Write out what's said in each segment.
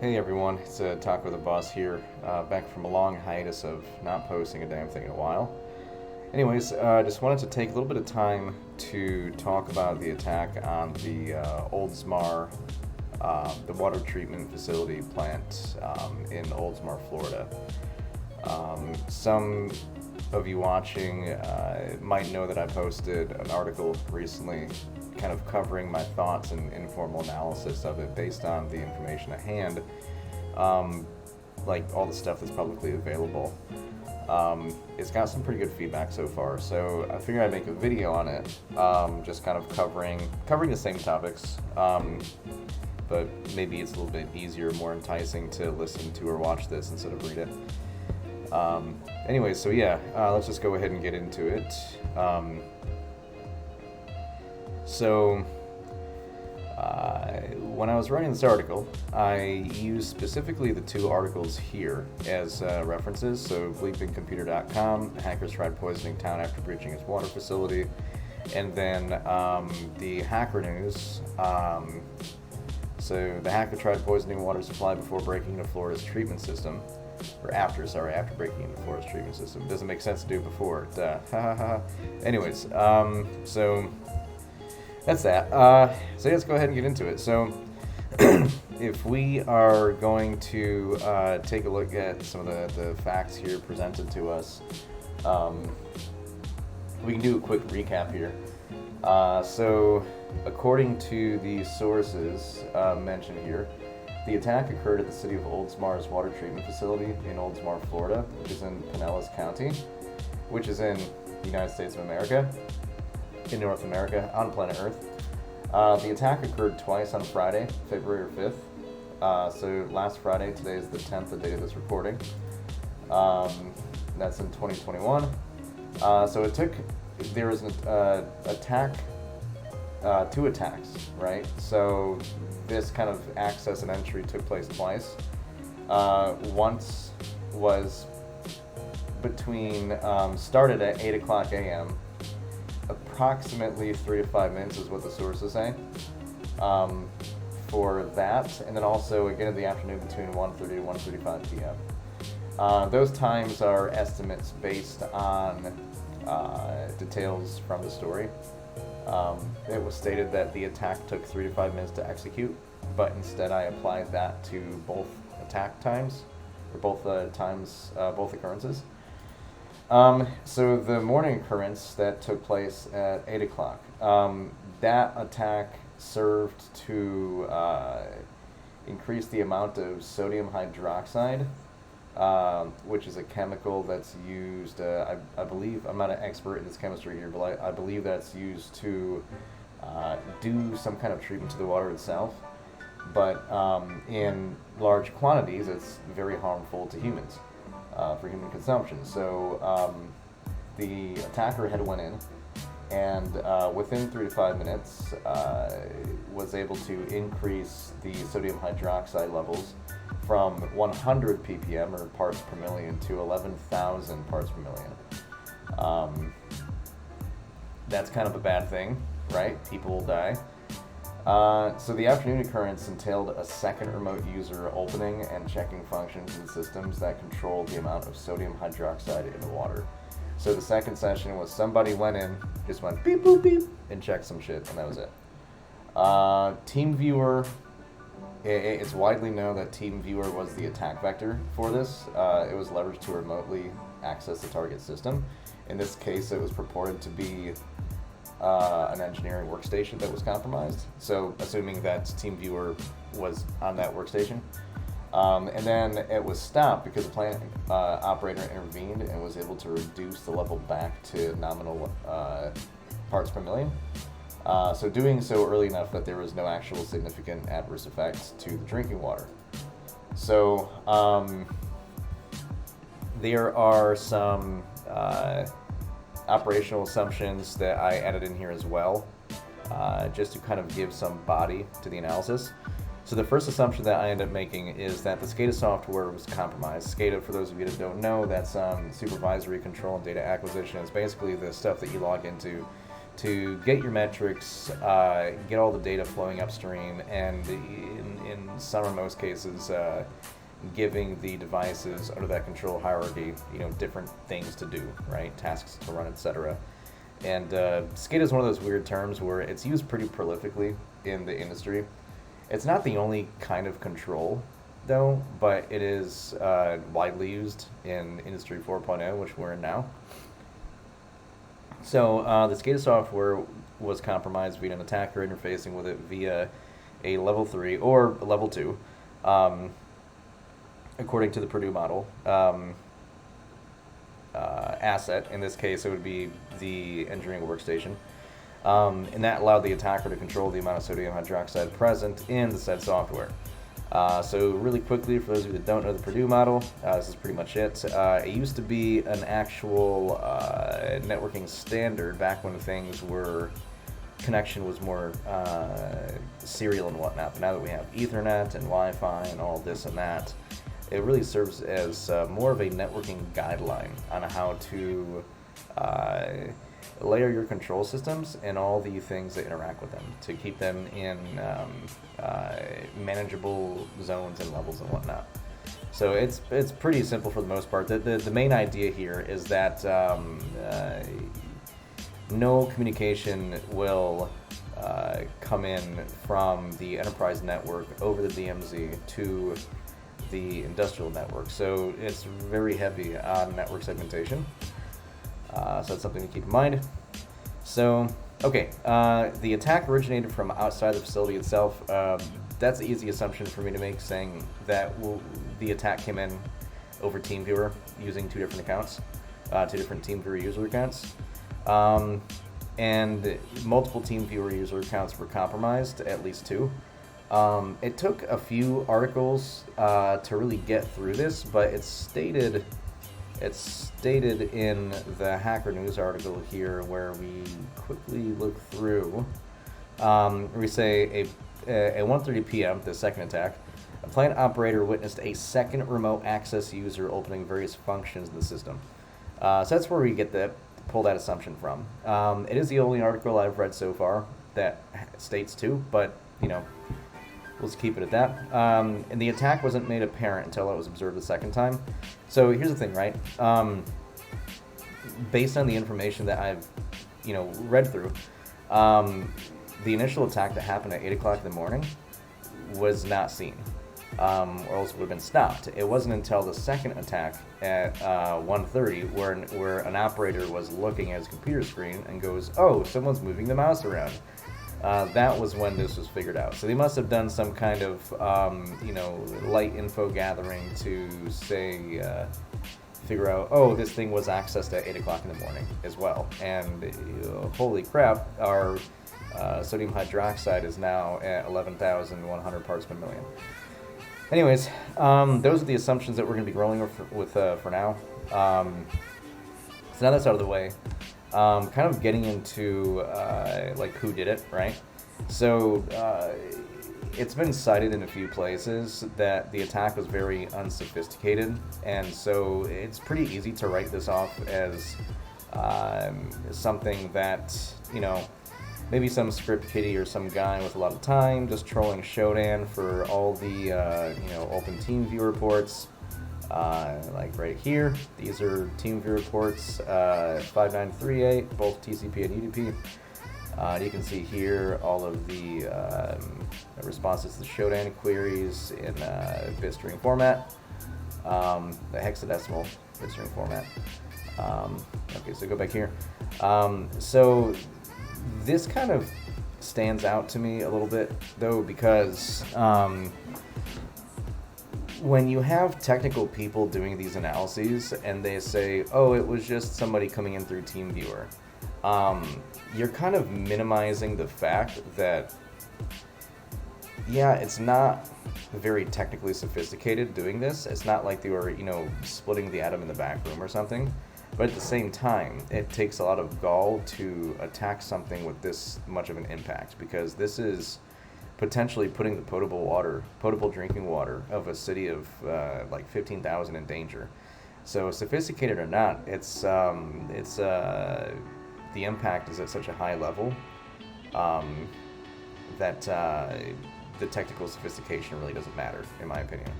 Hey everyone, it's Taco the Boss here, back from a long hiatus of not posting a damn thing in a while. Anyways, I just wanted to take a little bit of time to talk about the attack on the Oldsmar, the water treatment facility plant in Oldsmar, Florida. Some of you watching might know that I posted an article recently kind of covering my thoughts and informal analysis of it based on the information at hand, like all the stuff that's publicly available. It's got some pretty good feedback so far, so I figured I'd make a video on it, just kind of covering the same topics, but maybe it's a little bit easier, more enticing to listen to or watch this instead of read it. Anyways, so yeah, let's just go ahead and get into it. When I was writing this article, I used specifically the two articles here as references. So bleepingcomputer.com, hackers tried poisoning town after breaching its water facility, and then the Hacker News. So the hacker tried poisoning water supply before breaking into Florida's treatment system. Or after breaking into Florida's treatment system. It doesn't make sense to do it before. Duh. Anyways, so that's that. So let's go ahead and get into it. So if we are going to take a look at some of the facts here presented to us, we can do a quick recap here. So according to the sources mentioned here, the attack occurred at the city of Oldsmar's water treatment facility in Oldsmar, Florida, which is in Pinellas County, which is in the United States of America, in North America, on planet Earth. The attack occurred twice on Friday, February 5th. So last Friday, today is the 10th, the date of this recording. That's in 2021. There was an attack, two attacks, right? So this kind of access and entry took place twice. Once was started at 8 o'clock a.m. Approximately 3 to 5 minutes is what the sources say for that, and then also again in the afternoon between 1:30 to 1:35 p.m. Those times are estimates based on details from the story. It was stated that the attack took 3 to 5 minutes to execute, but instead I applied that to both attack times, or both occurrences. So the morning occurrence that took place at 8 o'clock, that attack served to increase the amount of sodium hydroxide, which is a chemical that's used, I believe, I'm not an expert in this chemistry here, but I believe that's used to do some kind of treatment to the water itself. But in large quantities, it's very harmful to humans, for human consumption. So the attacker had went in, and within 3 to 5 minutes was able to increase the sodium hydroxide levels from 100 ppm, or parts per million, to 11,000 parts per million. That's kind of a bad thing, right? People will die. So the afternoon occurrence entailed a second remote user opening and checking functions in systems that control the amount of sodium hydroxide in the water. So the second session was somebody went in, just went beep, boop, beep, and checked some shit, and that was it. TeamViewer, it's widely known that TeamViewer was the attack vector for this. It was leveraged to remotely access the target system. In this case, it was purported to be an engineering workstation that was compromised. So assuming that TeamViewer was on that workstation. And then it was stopped because the plant operator intervened and was able to reduce the level back to nominal parts per million. So doing so early enough that there was no actual significant adverse effects to the drinking water. So there are some operational assumptions that I added in here as well, just to kind of give some body to the analysis. So the first assumption that I end up making is that the SCADA software was compromised. SCADA, for those of you that don't know, that's supervisory control and data acquisition. It's basically the stuff that you log into to get your metrics, get all the data flowing upstream, and in some or most cases, giving the devices under that control hierarchy, different things to do, right? Tasks to run, etc. And SCADA is one of those weird terms where it's used pretty prolifically in the industry. It's not the only kind of control, though, but it is widely used in Industry 4.0, which we're in now. So the SCADA software was compromised via an attacker interfacing with it via a level 3 or a level 2, according to the Purdue model. Asset. In this case, it would be the engineering workstation. And that allowed the attacker to control the amount of sodium hydroxide present in the said software. So really quickly, for those of you that don't know the Purdue model, this is pretty much it. It used to be an actual networking standard back when connection was more serial and whatnot. But now that we have Ethernet and Wi-Fi and all this and that, it really serves as more of a networking guideline on how to layer your control systems and all the things that interact with them to keep them in manageable zones and levels and whatnot. So it's pretty simple for the most part. The main idea here is that no communication will come in from the enterprise network over the DMZ to the industrial network. So it's very heavy on network segmentation. So that's something to keep in mind. So, okay, the attack originated from outside the facility itself. That's an easy assumption for me to make, saying that the attack came in over TeamViewer using two different accounts, two different TeamViewer user accounts. And multiple TeamViewer user accounts were compromised, at least two. It took a few articles to really get through this, but it's stated in the Hacker News article here, where we quickly look through. We say at 1:30 p.m., the second attack, a plant operator witnessed a second remote access user opening various functions in the system. So that's where we pull that assumption from. It is the only article I've read so far that states two, but let's keep it at that. And the attack wasn't made apparent until it was observed the second time. So here's the thing, right? Based on the information that I've, read through, the initial attack that happened at 8 o'clock in the morning was not seen, or else it would have been stopped. It wasn't until the second attack at 1:30 where an operator was looking at his computer screen and goes, "Oh, someone's moving the mouse around." That was when this was figured out. So they must have done some kind of, light info gathering to figure out, oh, this thing was accessed at 8 o'clock in the morning as well. And holy crap, our sodium hydroxide is now at 11,100 parts per million. Anyways, those are the assumptions that we're going to be rolling with for now. So now that's out of the way. Kind of getting into who did it, right? So it's been cited in a few places that the attack was very unsophisticated, and so it's pretty easy to write this off as something that maybe some script kiddie or some guy with a lot of time just trolling Shodan for all the open TeamViewer reports. Like right here, these are TeamViewer reports 5938, both TCP and UDP. You can see here all of the responses to the Shodan queries in bitstring format, the hexadecimal bitstring format. Okay, so go back here. So this kind of stands out to me a little bit, though, because when you have technical people doing these analyses and they say, oh, it was just somebody coming in through TeamViewer, you're kind of minimizing the fact that, yeah, it's not very technically sophisticated doing this. It's not like they were, splitting the atom in the back room or something. But at the same time, it takes a lot of gall to attack something with this much of an impact, because this is potentially putting the potable drinking water of a city of 15,000 in danger. So sophisticated or not, it's the impact is at such a high level that the technical sophistication really doesn't matter, in my opinion.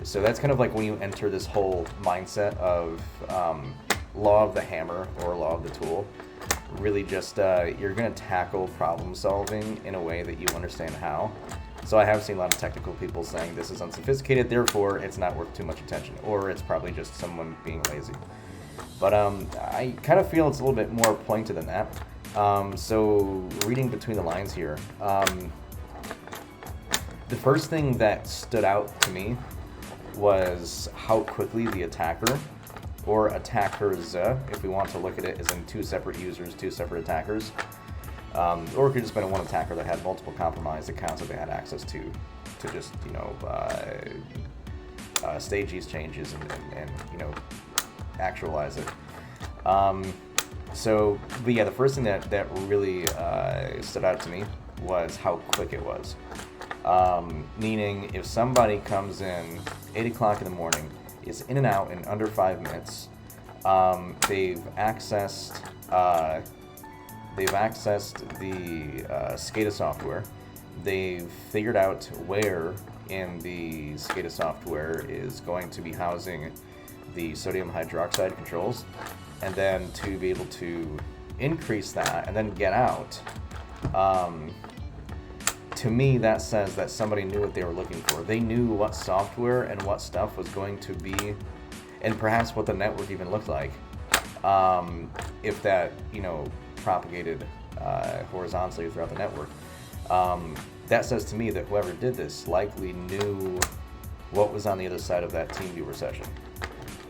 So that's kind of like when you enter this whole mindset of law of the hammer or law of the tool. Really just, you're going to tackle problem solving in a way that you understand how. So I have seen a lot of technical people saying this is unsophisticated, therefore it's not worth too much attention, or it's probably just someone being lazy. But I kind of feel it's a little bit more pointed than that. So reading between the lines here, the first thing that stood out to me was how quickly the attacker, or attackers, if we want to look at it as in two separate users, two separate attackers, or it could just been one attacker that had multiple compromised accounts that they had access to just, you know, stage these changes and you know, actualize it. So, but yeah, the first thing that really stood out to me was how quick it was. Meaning, if somebody comes in 8 o'clock in the morning, is in and out in under 5 minutes, they've accessed the SCADA software. They've figured out where in the SCADA software is going to be housing the sodium hydroxide controls, and then to be able to increase that and then get out. To me, that says that somebody knew what they were looking for. They knew what software and what stuff was going to be, and perhaps what the network even looked like, if that, you know, propagated horizontally throughout the network. That says to me that whoever did this likely knew what was on the other side of that TeamViewer session.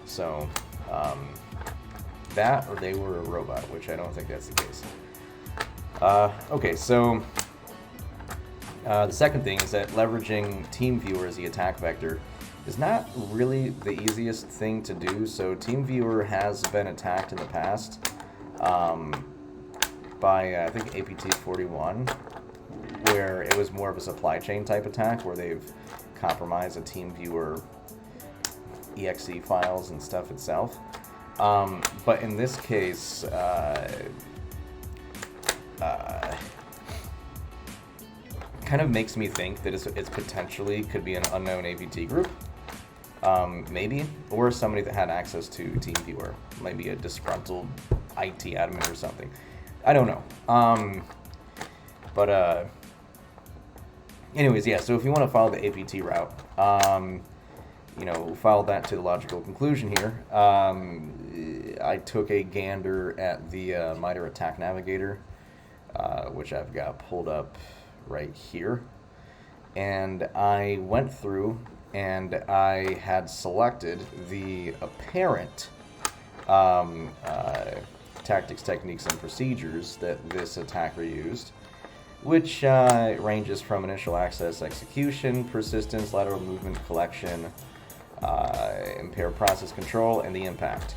So that, or they were a robot, which I don't think that's the case. Okay, so the second thing is that leveraging TeamViewer as the attack vector is not really the easiest thing to do. So TeamViewer has been attacked in the past by I think APT 41, where it was more of a supply chain type attack where they've compromised a TeamViewer exe files and stuff itself. But in this case, kind of makes me think that it's potentially could be an unknown APT group, maybe, or somebody that had access to TeamViewer, maybe a disgruntled IT admin or something. I don't know. But anyways, yeah. So if you want to follow the APT route, you know, follow that to the logical conclusion here. I took a gander at the MITRE Attack Navigator, which I've got pulled up right here, and I went through and I had selected the apparent tactics, techniques, and procedures that this attacker used, which ranges from initial access execution, persistence, lateral movement collection, impaired process control, and the impact.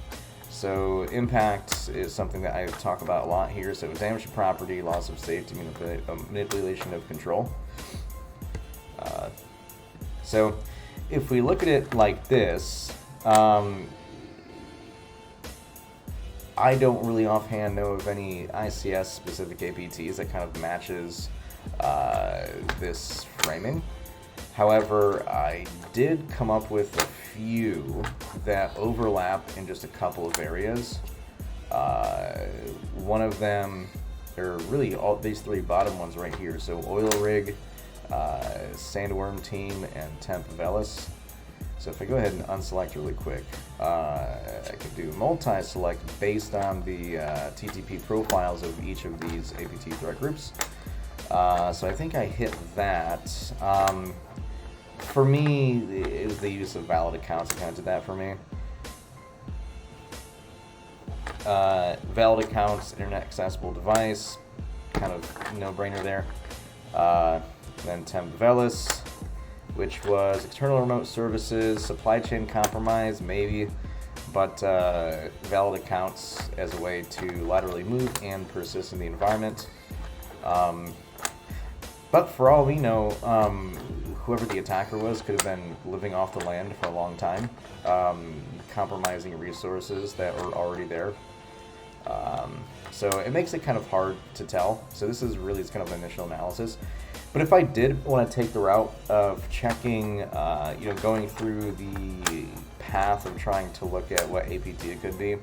So impact is something that I talk about a lot here. So damage to property, loss of safety, manipulation of control. So if we look at it like this, I don't really offhand know of any ICS specific APTs that kind of matches this framing. However, I did come up with a few that overlap in just a couple of areas. One of them, or really all these three bottom ones right here. So oil rig, sandworm team, and temp velis. So if I go ahead and unselect really quick, I could do multi-select based on the TTP profiles of each of these APT threat groups. So I think I hit that. For me, it was the use of valid accounts that kind of did that for me. Valid accounts, internet accessible device, kind of no-brainer there. Then temp velis, which was external remote services, supply chain compromise, maybe, but valid accounts as a way to laterally move and persist in the environment. But for all we know, whoever the attacker was could have been living off the land for a long time, compromising resources that were already there. So it makes it kind of hard to tell. So this is really kind of an initial analysis. But if I did want to take the route of checking, going through the path of trying to look at what APT it could be,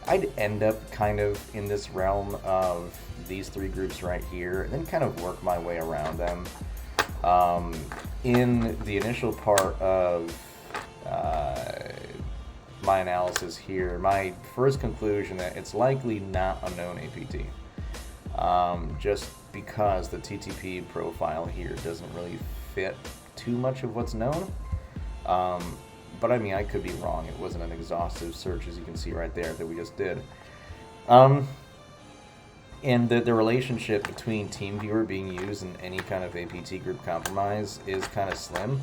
I'd end up kind of in this realm of these three groups right here, and then kind of work my way around them. In the initial part of my analysis here, my first conclusion that it's likely not a known APT, just because the TTP profile here doesn't really fit too much of what's known. But I mean, I could be wrong. It wasn't an exhaustive search, as you can see right there, that we just did. And the relationship between TeamViewer being used in any kind of APT group compromise is kind of slim.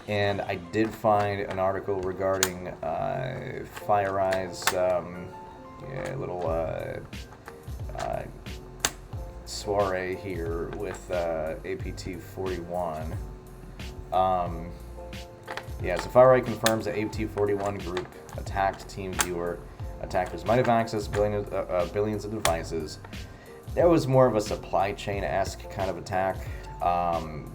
And I did find an article regarding FireEye's little soiree here with APT 41. So FireEye confirms that APT 41 group attacked TeamViewer. Attackers might have accessed billions of devices. That was more of a supply chain-esque kind of attack.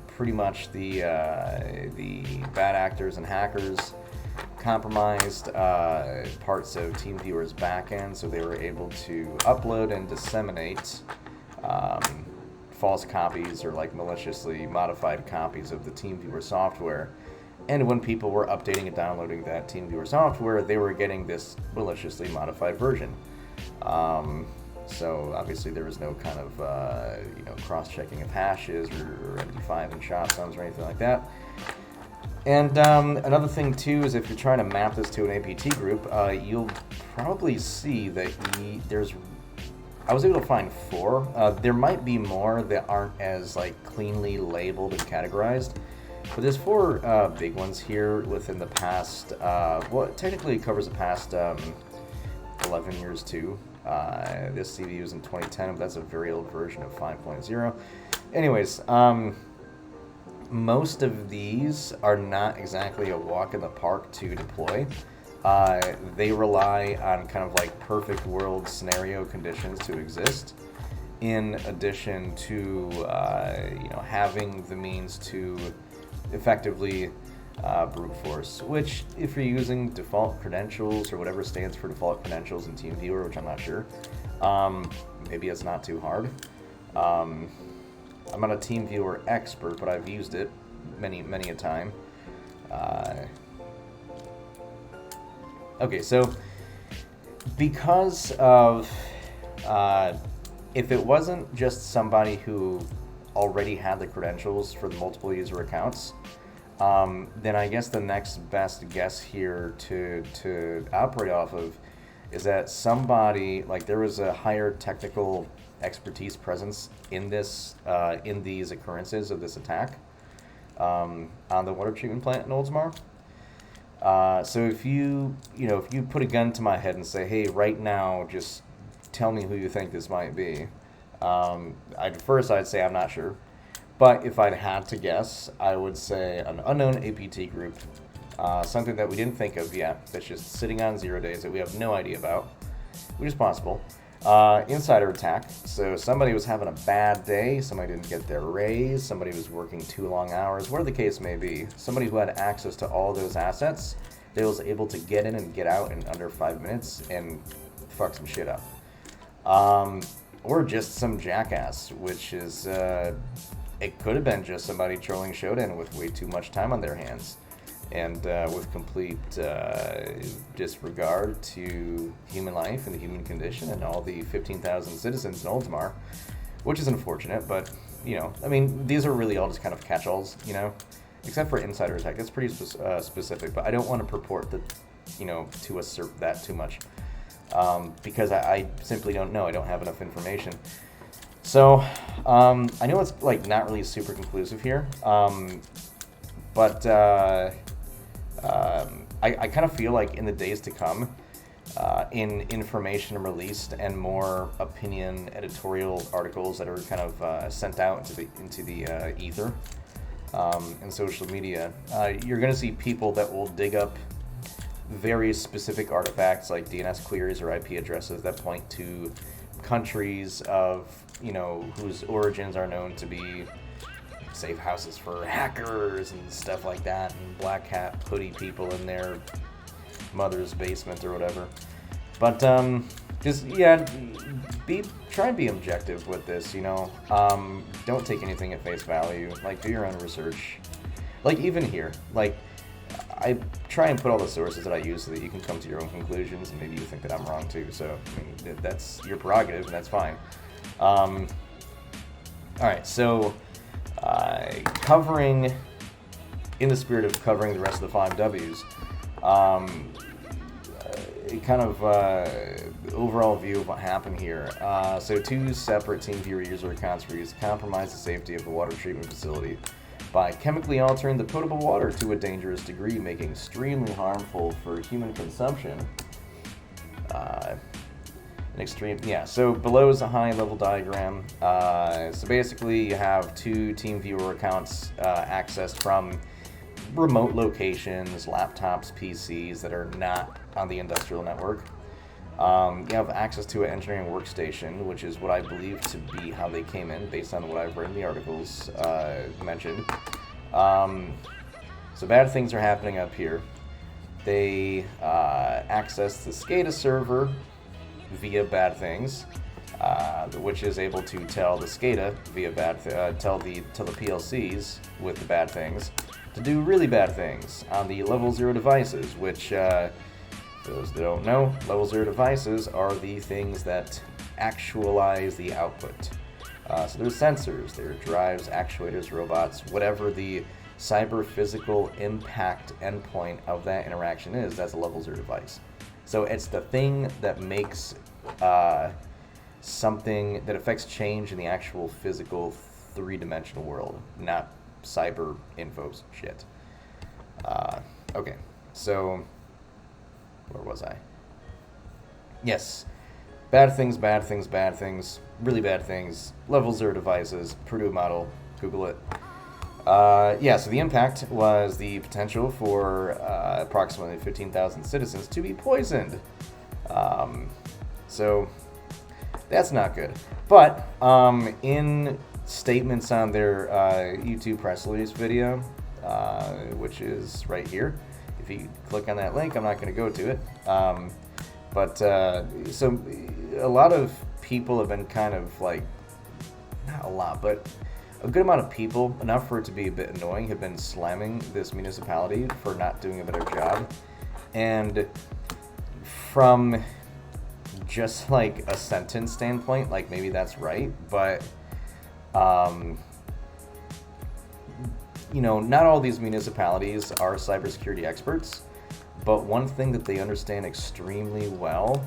Pretty much the bad actors and hackers compromised parts of TeamViewer's backend, so they were able to upload and disseminate false copies or like maliciously modified copies of the TeamViewer software. And when people were updating and downloading that TeamViewer software, they were getting this maliciously modified version. So obviously there was no kind of cross-checking of hashes or MD5 and SHA sums or anything like that. And another thing too is if you're trying to map this to an APT group, you'll probably see that I was able to find 4. There might be more that aren't as like cleanly labeled and categorized. But there's 4 big ones here within the past, technically it covers the past 11 years too. This CV was in 2010, but that's a very old version of 5.0. Anyways, most of these are not exactly a walk in the park to deploy. They rely on kind of like perfect world scenario conditions to exist, in addition to having the means to effectively brute force, which if you're using default credentials or whatever stands for default credentials in TeamViewer, which I'm not sure, maybe it's not too hard. I'm not a TeamViewer expert, but I've used it many a time. Okay, so because of if it wasn't just somebody who already had the credentials for the multiple user accounts, then I guess the next best guess here to operate off of is that somebody, like there was a higher technical expertise presence in these occurrences of this attack on the water treatment plant in Oldsmar. So if you put a gun to my head and say, hey, right now, just tell me who you think this might be. I'd say I'm not sure. But if I'd had to guess, I would say an unknown APT group, something that we didn't think of yet, that's just sitting on 0 days that we have no idea about, which is possible. Insider attack. So somebody was having a bad day, somebody didn't get their raise, somebody was working too long hours, whatever the case may be. Somebody who had access to all those assets, they was able to get in and get out in under 5 minutes and fuck some shit up. Or just some jackass, which is, it could have been just somebody trolling Shodan with way too much time on their hands and with complete disregard to human life and the human condition and all the 15,000 citizens in Oldsmar, which is unfortunate, but, these are really all just kind of catch-alls, except for insider attack. It's pretty specific, but I don't want to purport that, to assert that too much. Because I simply don't know. I don't have enough information. So, I know it's like not really super conclusive here, but I kind of feel like in the days to come, in information released and more opinion editorial articles that are kind of sent out into the ether and social media, you're going to see people that will dig up very specific artifacts like DNS queries or IP addresses that point to countries of, whose origins are known to be safe houses for hackers and stuff like that, and black hat hoodie people in their mother's basement or whatever. But just try and be objective with this, you know. Don't take anything at face value. Like, do your own research. Like, even here, like, I try and put all the sources that I use so that you can come to your own conclusions, and maybe you think that I'm wrong too. So I mean, that's your prerogative, and that's fine. All right, so covering, in the spirit of covering the rest of the 5 Ws, kind of overall view of what happened here. So 2 separate TeamViewer user accounts were used to compromise the safety of the water treatment facility by chemically altering the potable water to a dangerous degree, making extremely harmful for human consumption. So below is a high-level diagram. So basically, you have 2 TeamViewer accounts accessed from remote locations, laptops, PCs that are not on the industrial network. You have access to an engineering workstation, which is what I believe to be how they came in, based on what I've read in the articles mentioned. So bad things are happening up here. They access the SCADA server via bad things, which is able to tell the SCADA via tell the PLCs with the bad things to do really bad things on the level 0 devices, which, for those that don't know, level 0 devices are the things that actualize the output. So there's sensors, there are drives, actuators, robots, whatever the cyber-physical impact endpoint of that interaction is, that's a level 0 device. So it's the thing that makes something that affects change in the actual physical 3-dimensional world, not cyber infos shit. Okay, so where was I? Yes, bad things, bad things, bad things, really bad things, level 0 devices, Purdue model, Google it. So the impact was the potential for approximately 15,000 citizens to be poisoned. So that's not good. But in statements on their YouTube press release video, which is right here. If you click on that link, I'm not going to go to it. So a lot of people have been kind of like, not a lot, but a good amount of people, enough for it to be a bit annoying, have been slamming this municipality for not doing a better job. And from just like a sentence standpoint, like maybe that's right, but not all these municipalities are cybersecurity experts, but one thing that they understand extremely well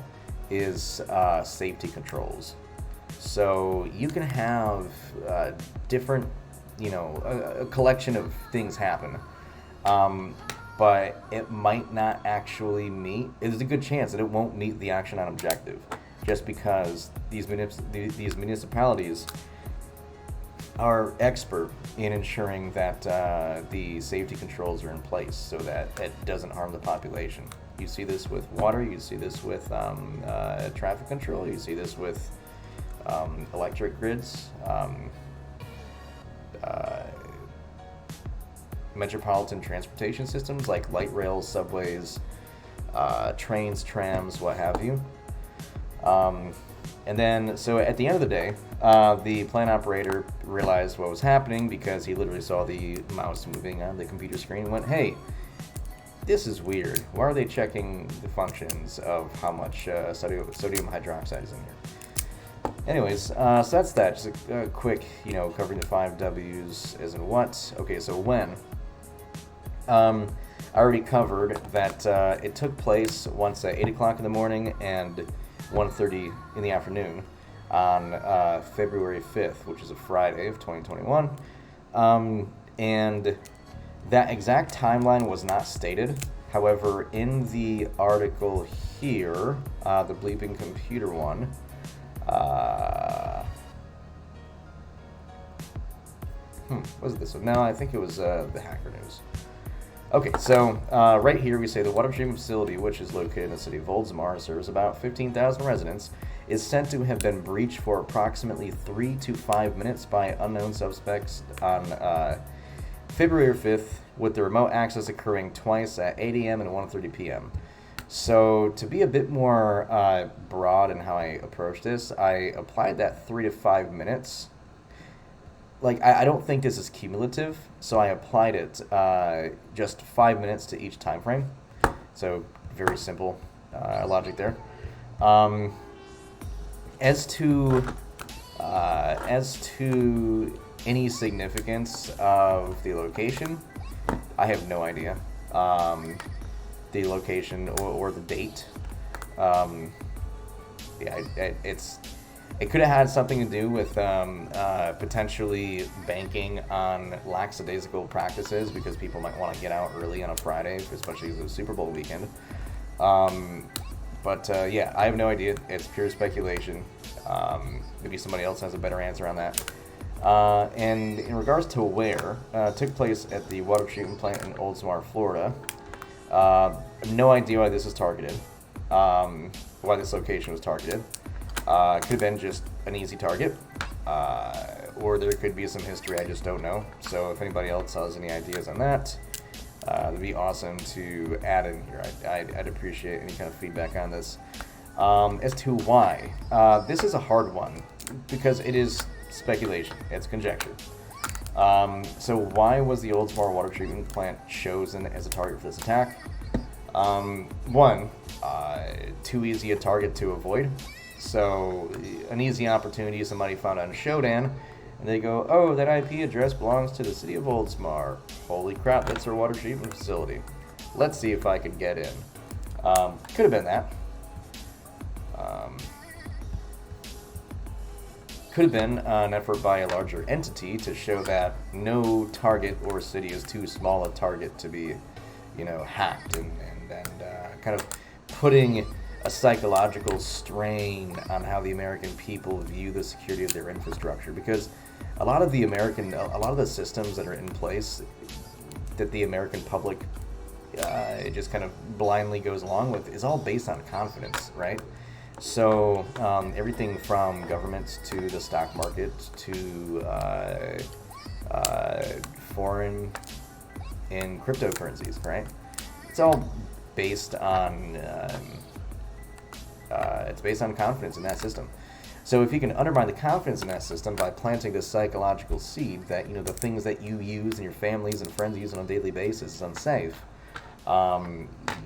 is safety controls. So you can have different, a collection of things happen, but it might not actually meet, there's a good chance that it won't meet the action on objective, just because these municipalities are expert in ensuring that the safety controls are in place so that it doesn't harm the population. You see this with water, you see this with traffic control, you see this with electric grids, metropolitan transportation systems like light rails, subways, trains, trams, what have you. And then, so at the end of the day, the plant operator realized what was happening because he literally saw the mouse moving on the computer screen and went, hey, this is weird. Why are they checking the functions of how much sodium hydroxide is in here? Anyways, so that's that. Just a quick, covering the 5 W's as in what. Okay, so when. I already covered that it took place once at 8 o'clock in the morning and 1:30 in the afternoon on February 5th, which is a Friday of 2021. And that exact timeline was not stated. However, in the article here, the Bleeping Computer one, was it this one? No, I think it was the Hacker News. Okay, so right here we say the water treatment facility, which is located in the city of Oldsmar, serves about 15,000 residents, is said to have been breached for approximately 3 to 5 minutes by unknown suspects on February 5th, with the remote access occurring twice at 8 a.m. and 1:30 p.m. So to be a bit more broad in how I approach this, I applied that 3 to 5 minutes. Like, I don't think this is cumulative, so I applied it just 5 minutes to each time frame. So very simple logic there. As to any significance of the location, I have no idea. The location or the date. It could have had something to do with potentially banking on lackadaisical practices, because people might want to get out early on a Friday, especially the Super Bowl weekend. Yeah, I have no idea. It's pure speculation. Maybe somebody else has a better answer on that. And in regards to where, it took place at the water treatment plant in Oldsmar, Florida. No idea why this was targeted, why this location was targeted. Could have been just an easy target, or there could be some history I just don't know. So if anybody else has any ideas on that, it'd be awesome to add in here. I'd appreciate any kind of feedback on this. As to why, this is a hard one, because it is speculation, it's conjecture. So why was the Oldsmar water treatment plant chosen as a target for this attack? One, too easy a target to avoid. So an easy opportunity, somebody found on Shodan, and they go, oh, that IP address belongs to the city of Oldsmar. Holy crap, that's our water treatment facility. Let's see if I could get in. Could have been that. Could have been an effort by a larger entity to show that no target or city is too small a target to be, hacked, and kind of putting a psychological strain on how the American people view the security of their infrastructure, because a lot of the systems that are in place that the American public just kind of blindly goes along with is all based on confidence, right? So everything from governments to the stock market to foreign and cryptocurrencies, right? It's all based on confidence in that system. So if you can undermine the confidence in that system by planting this psychological seed that the things that you use and your families and friends use on a daily basis is unsafe,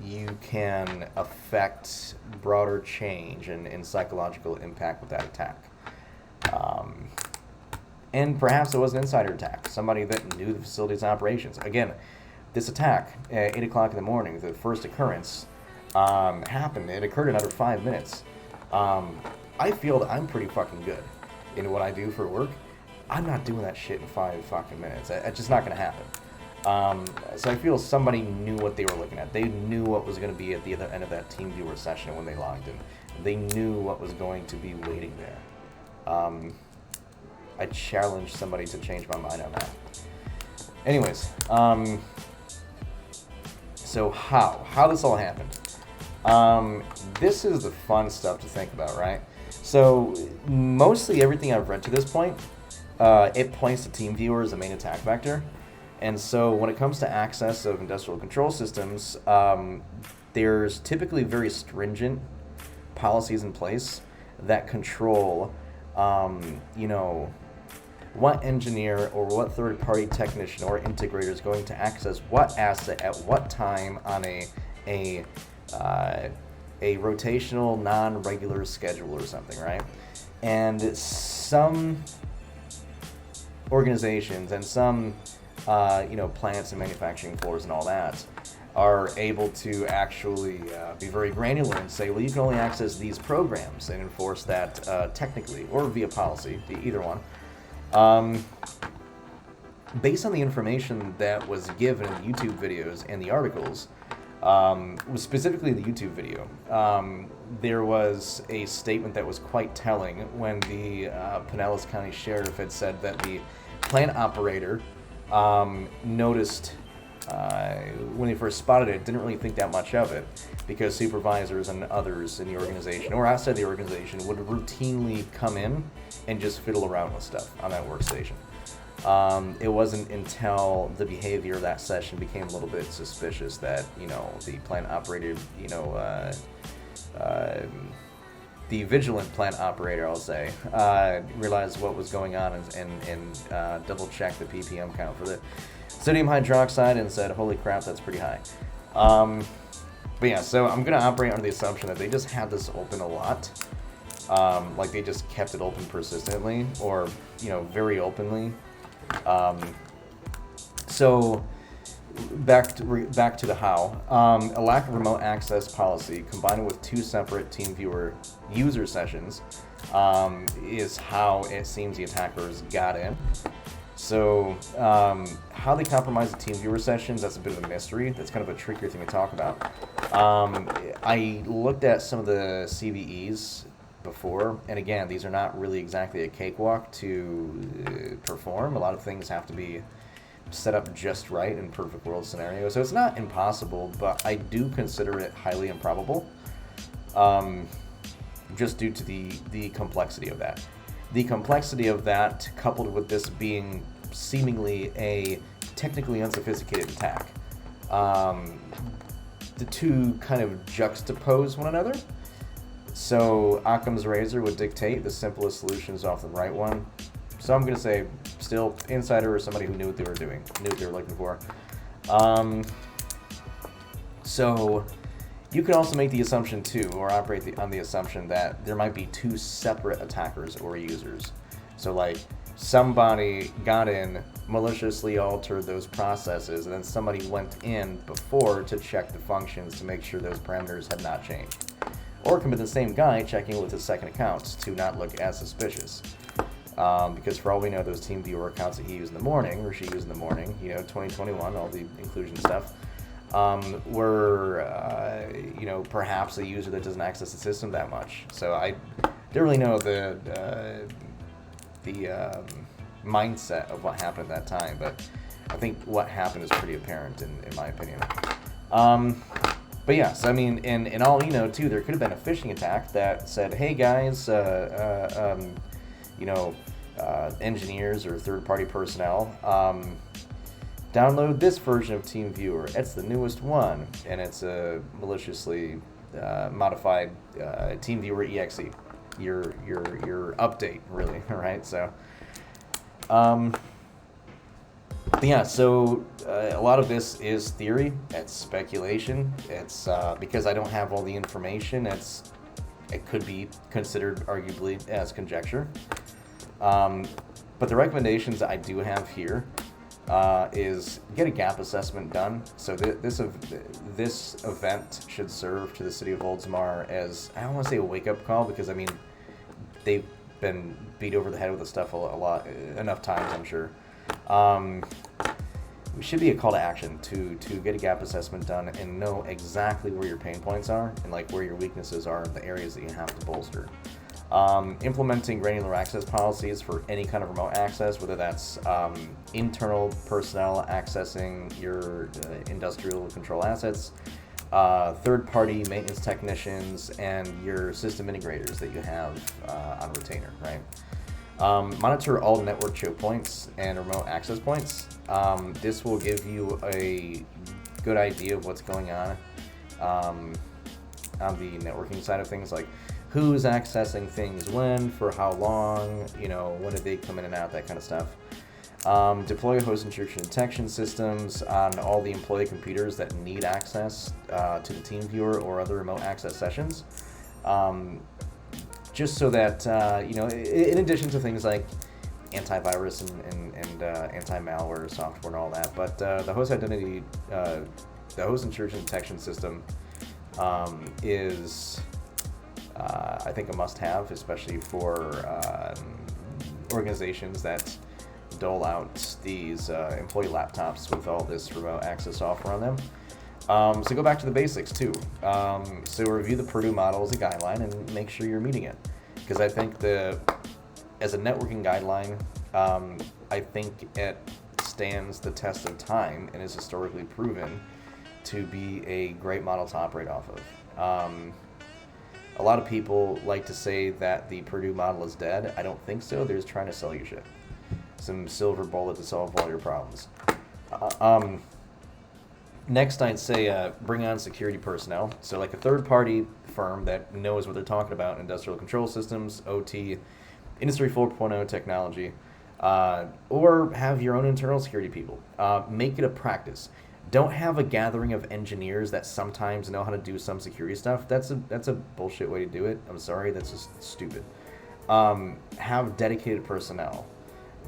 you can affect broader change and psychological impact with that attack. And perhaps it was an insider attack, somebody that knew the facility's operations. Again, this attack at 8 o'clock in the morning, the first occurrence, happened. It occurred in under 5 minutes. I feel that I'm pretty fucking good in what I do for work. I'm not doing that shit in 5 fucking minutes. It's just not going to happen. So I feel somebody knew what they were looking at. They knew what was going to be at the other end of that team viewer session when they logged in. They knew what was going to be waiting there. I challenged somebody to change my mind on that. Anyways, so how this all happened? This is the fun stuff to think about, right? So mostly everything I've read to this point, it points to TeamViewer as the main attack vector. And so when it comes to access of industrial control systems, there's typically very stringent policies in place that control, what engineer or what third-party technician or integrator is going to access what asset at what time on a rotational, non-regular schedule or something, right? And some organizations and some plants and manufacturing floors and all that are able to actually be very granular and say, well, you can only access these programs and enforce that technically or via policy, either one. Based on the information that was given in the YouTube videos and the articles, specifically the YouTube video, there was a statement that was quite telling when the Pinellas County Sheriff had said that the plant operator noticed when they first spotted it, didn't really think that much of it because supervisors and others in the organization or outside the organization would routinely come in and just fiddle around with stuff on that workstation. It wasn't until the behavior of that session became a little bit suspicious that, the plant operator, the vigilant plant operator, I'll say, realized what was going on and double-checked the ppm count for the sodium hydroxide and said, holy crap, that's pretty high. But yeah, so I'm going to operate under the assumption that they just had this open a lot. Like they just kept it open persistently or, very openly. So back to the how. A lack of remote access policy combined with 2 separate TeamViewer user sessions is how it seems the attackers got in. So how they compromise the TeamViewer sessions, that's a bit of a mystery. That's kind of a trickier thing to talk about. I looked at some of the CVEs before, and again, these are not really exactly a cakewalk to perform. A lot of things have to be set up just right in perfect world scenario. So it's not impossible, but I do consider it highly improbable, just due to the complexity of that. The complexity of that, coupled with this being seemingly a technically unsophisticated attack, the two kind of juxtapose one another. So Occam's razor would dictate the simplest solution is often the right one. So I'm going to say still insider or somebody who knew what they were doing, knew what they were looking for. So you could also make the assumption too, or operate on the assumption that there might be 2 separate attackers or users. So like somebody got in, maliciously altered those processes, and then somebody went in before to check the functions to make sure those parameters had not changed. Or it can be the same guy checking with his second account to not look as suspicious. Because for all we know, those TeamViewer accounts that he used in the morning, or she used in the morning, 2021, all the inclusion stuff, were, perhaps a user that doesn't access the system that much. So I don't really know the mindset of what happened at that time, but I think what happened is pretty apparent in my opinion. But yes, I mean, in all too, there could have been a phishing attack that said, hey guys, engineers or third-party personnel, download this version of TeamViewer. It's the newest one, and it's a maliciously modified TeamViewer EXE, your update, really. All right, so. Yeah, so a lot of this is theory. It's speculation. It's because I don't have all the information. It could be considered arguably as conjecture. But the recommendations I do have here is get a gap assessment done. So this event should serve to the city of Oldsmar as, I don't want to say a wake-up call, because I mean they've been beat over the head with this stuff enough times, I'm sure. It should be a call to action to get a gap assessment done and know exactly where your pain points are and like where your weaknesses are in the areas that you have to bolster. Implementing granular access policies for any kind of remote access, whether that's internal personnel accessing your industrial control assets, third-party maintenance technicians, and your system integrators that you have on retainer, right? Monitor all network choke points and remote access points. This will give you a good idea of what's going on the networking side of things, like who's accessing things when, for how long, when did they come in and out, that kind of stuff. Deploy host intrusion detection systems on all the employee computers that need access to the TeamViewer or other remote access sessions. Just so that, in addition to things like antivirus and anti-malware software and all that, but the host identity, the host intrusion detection system is, I think, a must-have, especially for organizations that dole out these employee laptops with all this remote access software on them. So go back to the basics too. So review the Purdue model as a guideline and make sure you're meeting it. Because I think as a networking guideline, I think it stands the test of time and is historically proven to be a great model to operate off of. A lot of people like to say that the Purdue model is dead. I don't think so. They're just trying to sell you shit. Some silver bullet to solve all your problems. Next, I'd say bring on security personnel. So like a third-party firm that knows what they're talking about, industrial control systems, OT, Industry 4.0 technology, or have your own internal security people. Make it a practice. Don't have a gathering of engineers that sometimes know how to do some security stuff. That's a bullshit way to do it. I'm sorry, that's just stupid. Have dedicated personnel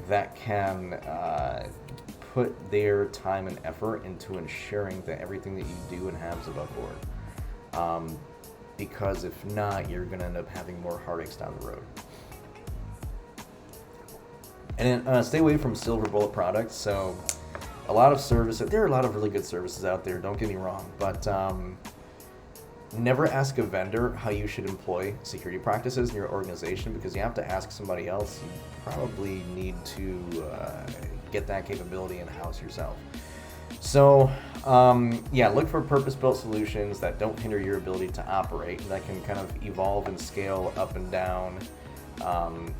that can put their time and effort into ensuring that everything that you do and have is above board. Because if not, you're going to end up having more heartaches down the road. And then stay away from silver bullet products. So a lot of services, there are a lot of really good services out there, don't get me wrong, but never ask a vendor how you should employ security practices in your organization, because you have to ask somebody else. You probably need to get that capability in-house yourself. So, look for purpose-built solutions that don't hinder your ability to operate, that can kind of evolve and scale up and down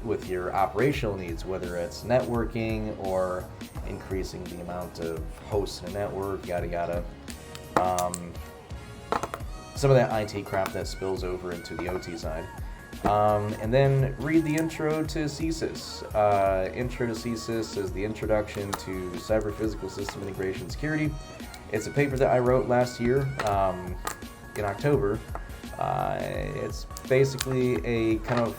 with your operational needs, whether it's networking or increasing the amount of hosts in a network, yada yada. Some of that IT crap that spills over into the OT side. And then read the intro to CSIS. Intro to CSIS is the introduction to cyber physical system integration security. It's a paper that I wrote last year in October. It's basically a kind of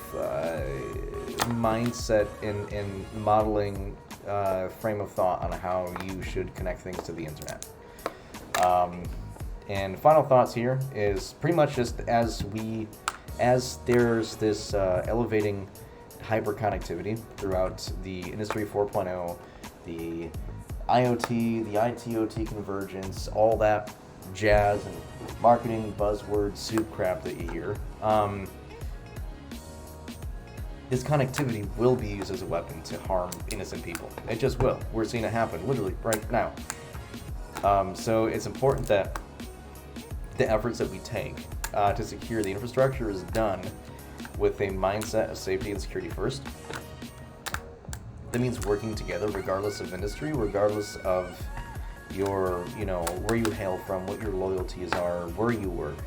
mindset in modeling frame of thought on how you should connect things to the internet. And final thoughts here is pretty much just as there's this elevating hyperconnectivity throughout the Industry 4.0, the IoT, the IT-OT convergence, all that jazz and marketing buzzword soup crap that you hear. This connectivity will be used as a weapon to harm innocent people. It just will. We're seeing it happen literally right now. So it's important that the efforts that we take to secure the infrastructure is done with a mindset of safety and security first. That means working together regardless of industry, regardless of your, where you hail from, what your loyalties are, where you work.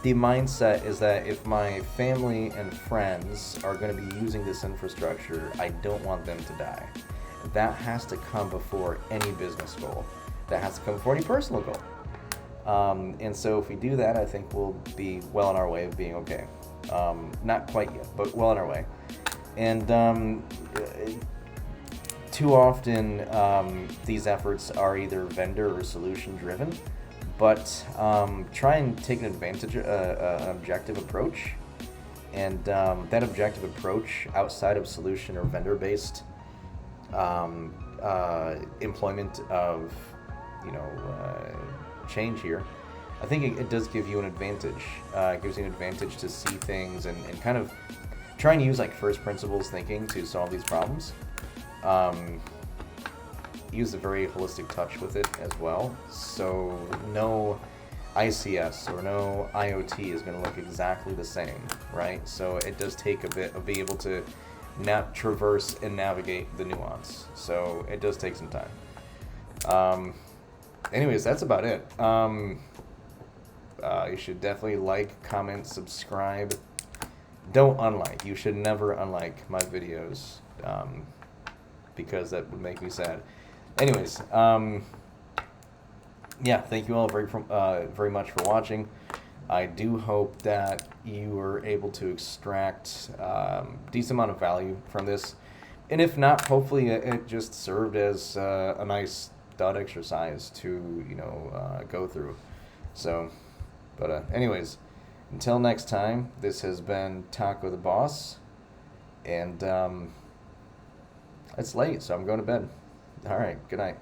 The mindset is that if my family and friends are going to be using this infrastructure, I don't want them to die. That has to come before any business goal. That has to come before any personal goal. And so if we do that, I think we'll be well on our way of being okay. Not quite yet, but well on our way. And too often, these efforts are either vendor or solution driven, but try and take an objective approach. And that objective approach outside of solution or vendor-based employment of, change here, I think it does give you an advantage. It gives you an advantage to see things and kind of try and use like first principles thinking to solve these problems. Use a very holistic touch with it as well. So no ICS or no IoT is going to look exactly the same, right? So it does take a bit of being able to traverse and navigate the nuance. So it does take some time. Anyways, that's about it. You should definitely like, comment, subscribe. Don't unlike. You should never unlike my videos, because that would make me sad. Anyways, thank you all very much for watching. I do hope that you were able to extract decent amount of value from this. And if not, hopefully it just served as a nice thought exercise to, go through. So, but anyways, until next time, this has been Taco the Boss. And it's late, so I'm going to bed. All right, good night.